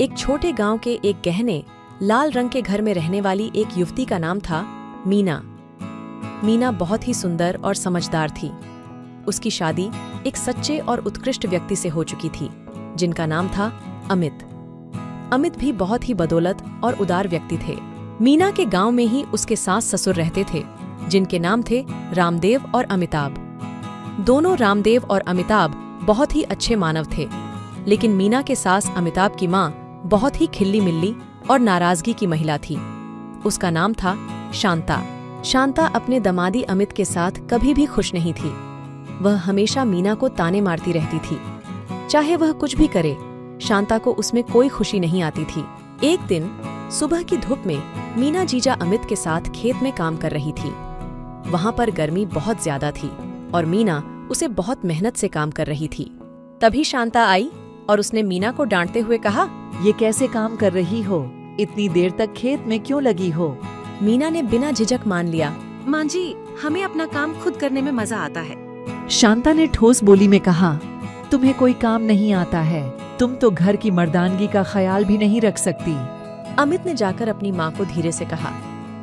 एक छोटे गांव के एक गहने लाल रंग के घर में रहने वाली एक युवती का नाम था मीना। मीना बहुत ही सुंदर और समझदार थी। उसकी शादी एक सच्चे और उत्कृष्ट व्यक्ति से हो चुकी थी, जिनका नाम था अमित। अमित भी बहुत ही बदौलत और उदार व्यक्ति थे। मीना के गांव में ही उसके सास ससुर रहते थे, जिनके नाम थे रामदेव और अमिताभ। दोनों रामदेव और अमिताभ बहुत ही अच्छे मानव थे, लेकिन मीना के सास अमिताभ की माँ बहुत ही खिल्ली मिल्ली और नाराजगी की महिला थी। उसका नाम था शांता। शांता अपने दमादी अमित के साथ कभी भी खुश नहीं थी। वह हमेशा मीना को ताने मारती रहती थी। चाहे वह कुछ भी करे, शांता को उसमें कोई खुशी नहीं आती थी। एक दिन सुबह की धूप में मीना जीजा अमित के साथ खेत में काम कर रही थी। वहां पर गर्मी बहुत ज्यादा थी और मीना उसे बहुत मेहनत से काम कर रही थी। तभी शांता आई और उसने मीना को डांटते हुए कहा, ये कैसे काम कर रही हो? इतनी देर तक खेत में क्यों लगी हो? मीना ने बिना झिझक मान लिया, माँ जी, हमें अपना काम खुद करने में मजा आता है। शांता ने ठोस बोली में कहा, तुम्हें कोई काम नहीं आता है। तुम तो घर की मर्दानगी का ख्याल भी नहीं रख सकती। अमित ने जाकर अपनी माँ को धीरे से कहा,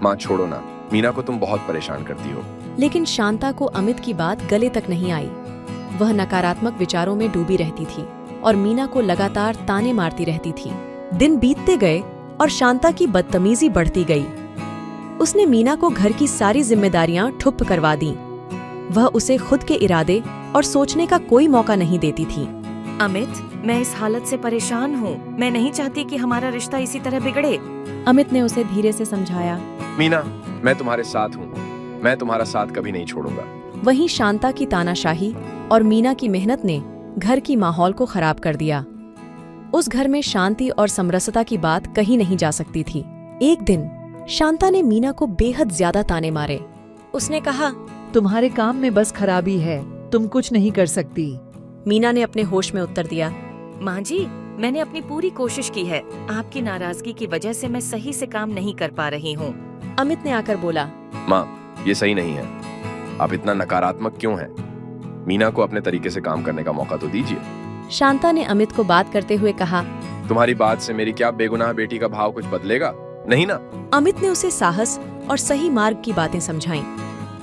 माँ छोड़ो ना, मीना को तुम बहुत परेशान करती हो। लेकिन शांता को अमित की बात गले तक नहीं आई। वह नकारात्मक विचारों में डूबी रहती थी और मीना को लगातार ताने मारती रहती थी। दिन बीतते गए और शांता की बदतमीजी बढ़ती गई। उसने मीना को घर की सारी जिम्मेदारियां ठुप करवा दी। वह उसे खुद के इरादे और सोचने का कोई मौका नहीं देती थी। अमित, मैं इस हालत से परेशान हूँ। मैं नहीं चाहती कि हमारा रिश्ता इसी तरह बिगड़े। अमित ने उसे धीरे से समझाया। मीना, मैं तुम्हारे साथ हूँ। मैं तुम्हारा साथ कभी नहीं छोड़ूंगा। वहीं शांता की तानाशाही और मीना की मेहनत ने घर की माहौल को खराब कर दिया। उस घर में शांति और समरसता की बात कहीं नहीं जा सकती थी। एक दिन शांता ने मीना को बेहद ज्यादा ताने मारे। उसने कहा, तुम्हारे काम में बस खराबी है, तुम कुछ नहीं कर सकती। मीना ने अपने होश में उत्तर दिया, माँ जी, मैंने अपनी पूरी कोशिश की है। आपकी नाराजगी की वजह से मैं सही से काम नहीं कर पा रही हूँ। अमित ने आकर बोला, माँ, ये सही नहीं है। आप इतना नकारात्मक क्यों हैं? मीना को अपने तरीके से काम करने का मौका तो दीजिए। शांता ने अमित को बात करते हुए कहा, तुम्हारी बात से मेरी क्या बेगुनाह बेटी का भाव कुछ बदलेगा? नहीं ना। अमित ने उसे साहस और सही मार्ग की बातें समझाईं,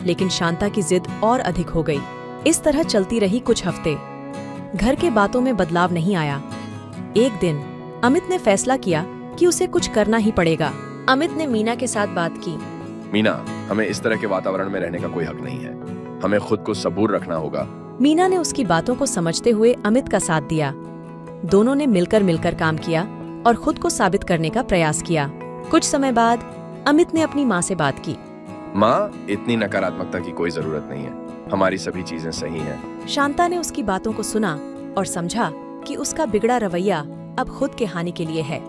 लेकिन शांता की जिद और अधिक हो गई। इस तरह चलती रही कुछ हफ्ते। घर के बातों में बदलाव नहीं आया। एक दिन अमित ने फैसला किया कि उसे कुछ करना ही पड़ेगा। अमित ने मीना के साथ बात की। मीना, हमें इस तरह के वातावरण में रहने का कोई हक नहीं है। हमें खुद को सबूर रखना होगा। मीना ने उसकी बातों को समझते हुए अमित का साथ दिया। दोनों ने मिलकर काम किया और खुद को साबित करने का प्रयास किया। कुछ समय बाद अमित ने अपनी माँ से बात की। माँ, इतनी नकारात्मकता की कोई जरूरत नहीं है। हमारी सभी चीजें सही हैं। शांता ने उसकी बातों को सुना और समझा कि उसका बिगड़ा रवैया अब खुद के हानि के लिए है।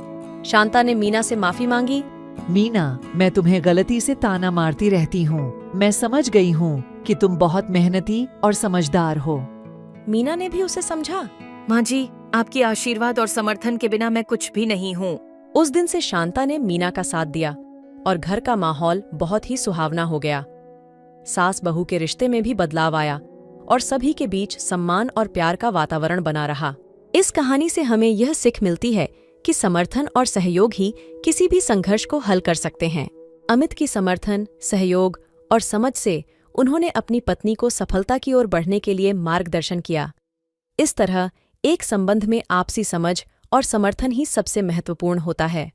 शांता ने मीना से माफी मांगी। मीना, मैं तुम्हें गलती से ताना मारती रहती हूँ। मैं समझ गई हूँ कि तुम बहुत मेहनती और समझदार हो। मीना ने भी उसे समझा। माँ जी, आपकी आशीर्वाद और समर्थन के बिना मैं कुछ भी नहीं हूँ। उस दिन से शांता ने मीना का साथ दिया और घर का माहौल बहुत ही सुहावना हो गया। सास बहू के रिश्ते में भी बदलाव आया और सभी के बीच सम्मान और प्यार का वातावरण बना रहा। इस कहानी से हमें यह सीख मिलती है कि समर्थन और सहयोग ही किसी भी संघर्ष को हल कर सकते हैं। अमित की समर्थन, सहयोग और समझ से उन्होंने अपनी पत्नी को सफलता की ओर बढ़ने के लिए मार्गदर्शन किया। इस तरह एक संबंध में आपसी समझ और समर्थन ही सबसे महत्वपूर्ण होता है।